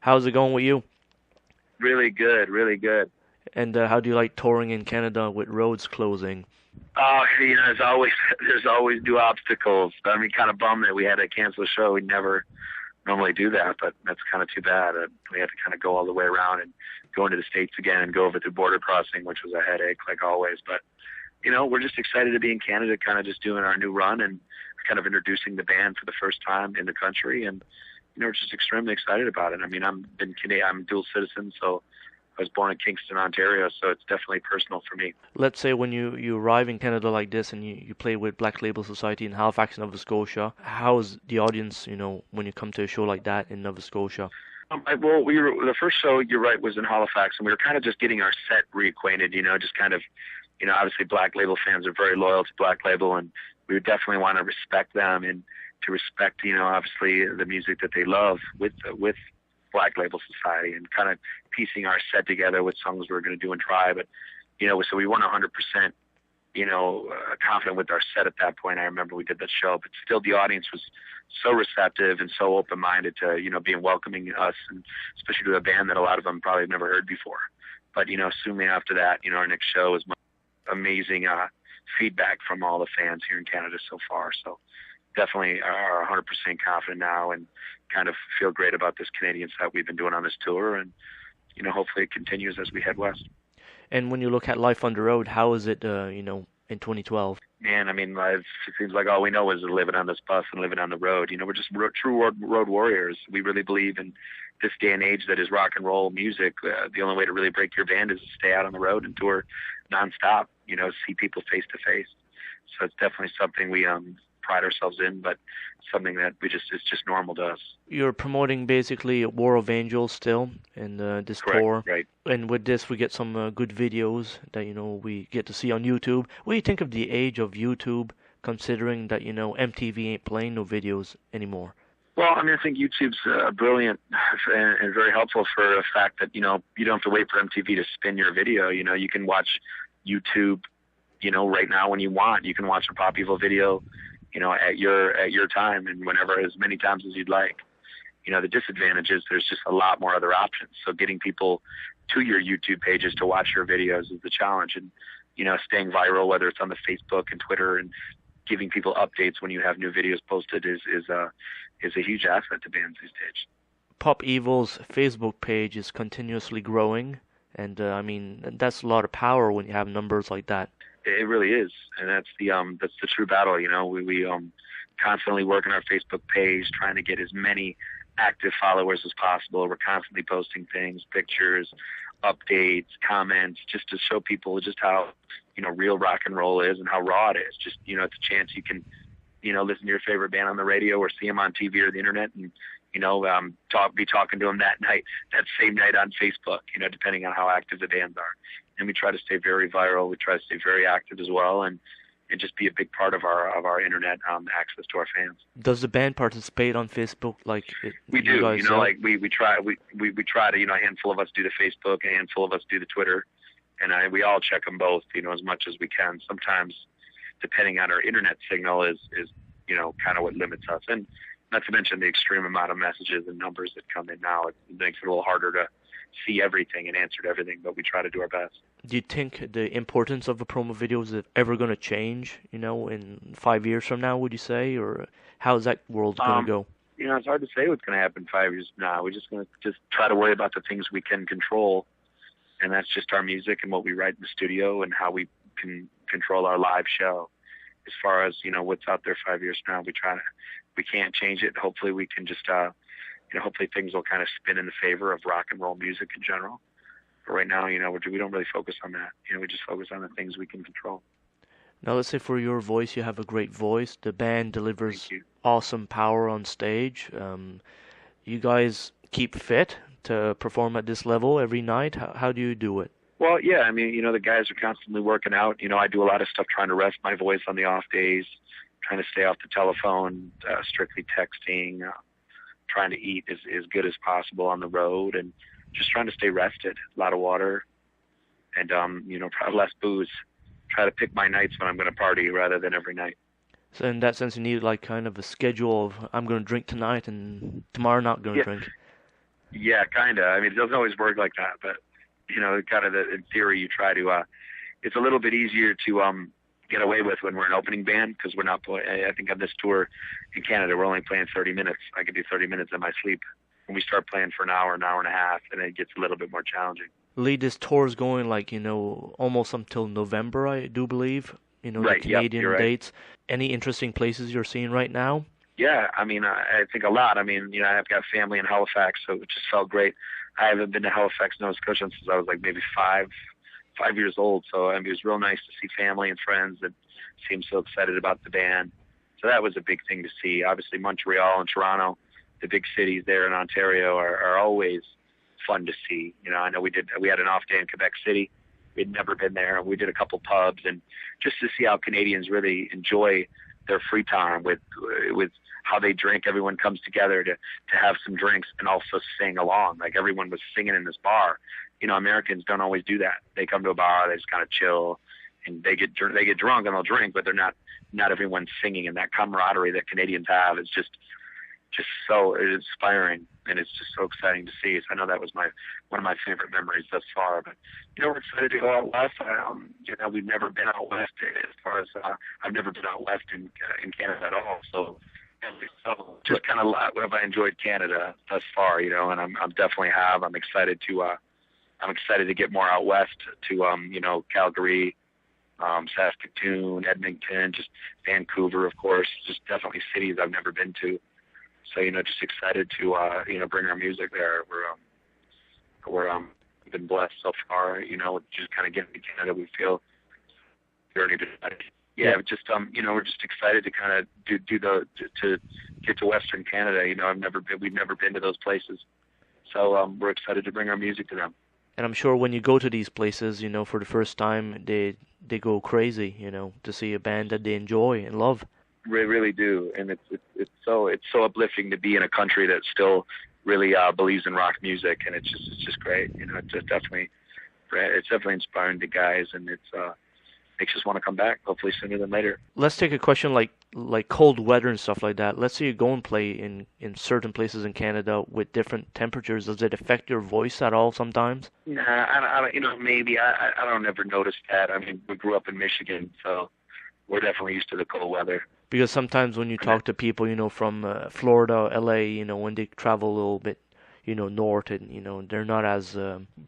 How's it going with you? Really good, really good. And how do you like touring in Canada with roads closing? Oh, there's always there's always new obstacles. I mean, kind of bummed that we had to cancel the show. We never normally do that, but that's kind of too bad. We had to kind of go all the way around and go into the States again and go over the border crossing, which was a headache, like always. But we're just excited to be in Canada, kind of just doing our new run and kind of introducing the band for the first time in the country, and we're just extremely excited about it. I mean, I'm dual citizen, so I was born in Kingston, Ontario, so it's definitely personal for me. Let's say when you arrive in Canada like this and you play with Black Label Society in Halifax, Nova Scotia, how's the audience, when you come to a show like that in Nova Scotia? Well, the first show. You're right, was in Halifax, and we were kind of just getting our set reacquainted. Just kind of, obviously Black Label fans are very loyal to Black Label, and we would definitely want to respect them and to respect, obviously the music that they love with Black Label Society, and kind of piecing our set together with songs we were going to do and try. But so we weren't 100%, confident with our set at that point. I remember we did that show, but still the audience was so receptive and so open-minded to, being welcoming us, and especially to a band that a lot of them probably have never heard before. But, soon after that, our next show was amazing feedback from all the fans here in Canada so far. So definitely are 100% confident now and kind of feel great about this Canadian set we've been doing on this tour. And, hopefully it continues as we head west. And when you look at life on the road, how is it, in 2012? Man, I mean, it seems like all we know is living on this bus and living on the road. We're just true road warriors. We really believe in this day and age that is rock and roll music. The only way to really break your band is to stay out on the road and tour nonstop. See people face to face. So it's definitely something we pride ourselves in, but something that it's just normal to us. You're promoting basically War of Angels still in this Correct, tour, right? and with this we get some good videos that we get to see on YouTube. What do you think of the age of YouTube, considering that MTV ain't playing no videos anymore? Well, I mean, I think YouTube's brilliant and very helpful for the fact that you don't have to wait for MTV to spin your video. You can watch YouTube, right now when you want. You can watch a Pop Evil video, at your time and whenever, as many times as you'd like. The disadvantage is there's just a lot more other options. So getting people to your YouTube pages to watch your videos is the challenge, and staying viral, whether it's on the Facebook and Twitter, and giving people updates when you have new videos posted is a huge asset to bands these days. Pop Evil's Facebook page is continuously growing, and I mean that's a lot of power when you have numbers like that. It really is, and that's the true battle. We constantly work on our Facebook page, trying to get as many active followers as possible. We're constantly posting things, pictures, updates, comments, just to show people just how real rock and roll is and how raw it is. Just it's a chance you can listen to your favorite band on the radio or see them on TV or the internet, and be talking to them that same night on Facebook. Depending on how active the bands are. And we try to stay very viral. We try to stay very active as well, and just be a big part of our internet access to our fans. Does the band participate on Facebook like we you do? guys? Like we try to, a handful of us do the Facebook, a handful of us do the Twitter, and we all check them both, as much as we can. Sometimes, depending on our internet signal, is kind of what limits us, and not to mention the extreme amount of messages and numbers that come in now. It makes it a little harder to see everything and answer to everything, but we try to do our best. Do you think the importance of a promo video is ever going to change, in 5 years from now, would you say? Or how's that world going to go? It's hard to say what's going to happen 5 years from now. We're just going to just try to worry about the things we can control, and that's just our music and what we write in the studio and how we can control our live show. As far as, what's out there 5 years from now, we can't change it. Hopefully we can just, hopefully things will kind of spin in the favor of rock and roll music in general. But right now, we don't really focus on that. We just focus on the things we can control. Now, let's say for your voice, you have a great voice. The band delivers awesome power on stage. You guys keep fit to perform at this level every night. How do you do it? Well, yeah, I mean, the guys are constantly working out. I do a lot of stuff trying to rest my voice on the off days, trying to stay off the telephone, strictly texting, trying to eat as good as possible on the road, and just trying to stay rested. A lot of water, and probably less booze. Try to pick my nights when I'm going to party rather than every night. So in that sense, you need like kind of a schedule of I'm going to drink tonight and tomorrow not going to drink. Yeah, kind of. I mean, it doesn't always work like that, but kind of in theory, you try to. It's a little bit easier to get away with when we're an opening band because we're not playing. I think on this tour in Canada, we're only playing 30 minutes. I can do 30 minutes in my sleep. When we start playing for an hour and a half, and it gets a little bit more challenging. Leigh, this tour is going like, almost until November, I do believe, the Right. Yep. You're Canadian right. dates. Any interesting places you're seeing right now? Yeah. I mean, I think a lot. I mean, I've got family in Halifax, so it just felt great. I haven't been to Halifax, Nova Scotia since I was like maybe 5 years old. So I mean, it was real nice to see family and friends that seemed so excited about the band. So that was a big thing to see. Obviously, Montreal and Toronto, the big cities there in Ontario, are always fun to see. I know we had an off day in Quebec City. We'd never been there. We did a couple pubs, and just to see how Canadians really enjoy their free time with how they drink. Everyone comes together to have some drinks and also sing along. Like everyone was singing in this bar. Americans don't always do that. They come to a bar, they just kind of chill, and they get drunk and they'll drink, but they're not everyone singing. And that camaraderie that Canadians have is just so inspiring, and it's just so exciting to see. So I know that was one of my favorite memories thus far. But we're excited to go out west. We've never been out west as far as I've never been out west in Canada at all. So just kind of what have I enjoyed Canada thus far, and I'm definitely have. I'm excited to get more out west to Calgary, Saskatoon, Edmonton, just Vancouver, of course, just definitely cities I've never been to. So just excited to bring our music there. We're been blessed so far. Just kind of getting to Canada, we feel journey to just we're just excited to kind of to get to Western Canada. We've never been to those places, so we're excited to bring our music to them. And I'm sure when you go to these places, for the first time, they go crazy, to see a band that they enjoy and love. They really do, and it's so uplifting to be in a country that still really believes in rock music, and it's just great. It's definitely inspiring to guys, and it's makes us want to come back, hopefully sooner than later. Let's take a question like cold weather and stuff like that. Let's say you go and play in certain places in Canada with different temperatures. Does it affect your voice at all sometimes? Nah, I maybe I don't ever notice that. I mean, we grew up in Michigan, so we're definitely used to the cold weather. Because sometimes when you talk to people, from Florida, LA, when they travel a little bit, north, and they're not as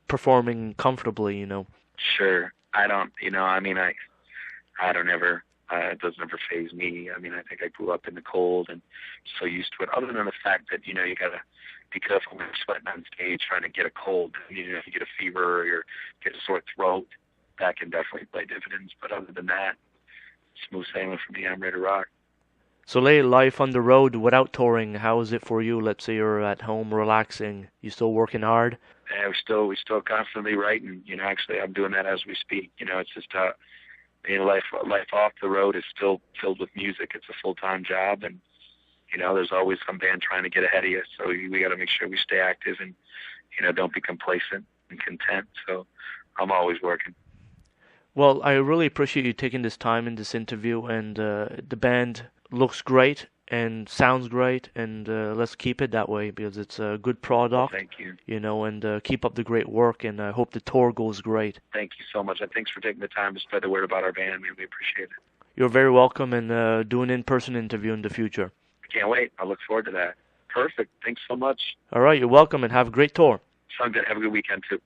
performing comfortably. Sure. I don't. I mean, I don't ever. It doesn't ever faze me. I mean, I think I grew up in the cold and so used to it. Other than the fact that you gotta be careful when you're sweating on stage trying to get a cold. If you get a fever or you get a sore throat, that can definitely play dividends. But other than that, smooth sailing for me. I'm ready to rock. So, Leigh, life on the road without touring, how is it for you? Let's say you're at home relaxing. You still working hard? Yeah, we still constantly writing. Actually, I'm doing that as we speak. It's just life off the road is still filled with music. It's a full-time job, and there's always some band trying to get ahead of you. So we got to make sure we stay active and don't be complacent and content. So I'm always working. Well, I really appreciate you taking this time in this interview, and the band looks great and sounds great, and let's keep it that way because it's a good product. Well, thank you. And keep up the great work, and I hope the tour goes great. Thank you so much, and thanks for taking the time to spread the word about our band. We appreciate it. You're very welcome, and do an in-person interview in the future. I can't wait. I look forward to that. Perfect. Thanks so much. All right, you're welcome, and have a great tour. Sounds good. Have a good weekend, too.